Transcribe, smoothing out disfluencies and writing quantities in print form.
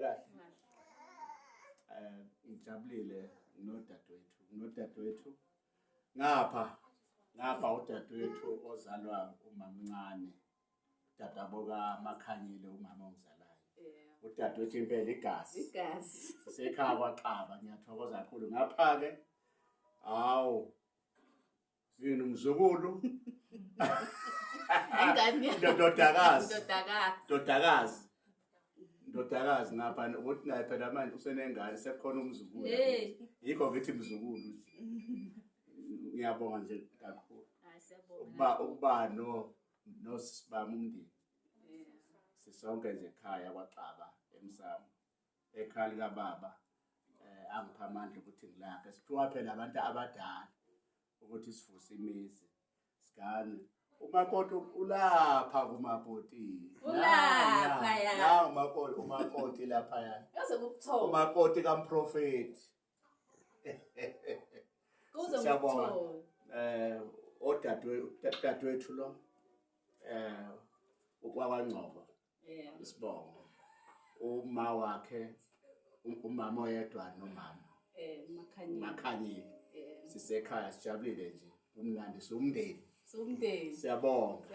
kahle. Ngijabulile nodadewethu. Ngapha udadewethu ozalwa umamncane. Dadaboka Makhanyile umama ongizalayo. Udadewethu impela igazi. Sisekhaya kwaXaba ngiyathokoza kakhulu. Ngapha-ke hawu yini umzukulu. Ndodakazi ngapha ukuthi naye phela manje usenengane sekhona umzukulu. Yikho ngithi mzukulu. Ngiyabonga nje kakhulu. Ukuba nosibami umndeni. Sisonke nje ekhaya kwaXaba eMsamo. Ekhaya likababa angipha amandla ukuthi ngilaphe. Siphiwa phela abantu abadala ukuthi sivuse imizi. Sigane. Umakoti ulapha kuMapoti. La umakoti lapha yana. Umakoti kaMprofeti. Siyabonga. Odadewethu lo ukwakwaNgcobo. Isibongo. Uma wakhe umama oyedwa nomama. Makhanyile. Sisekhaya sijabulile nje. Umnandi somndeni. Siyabonga.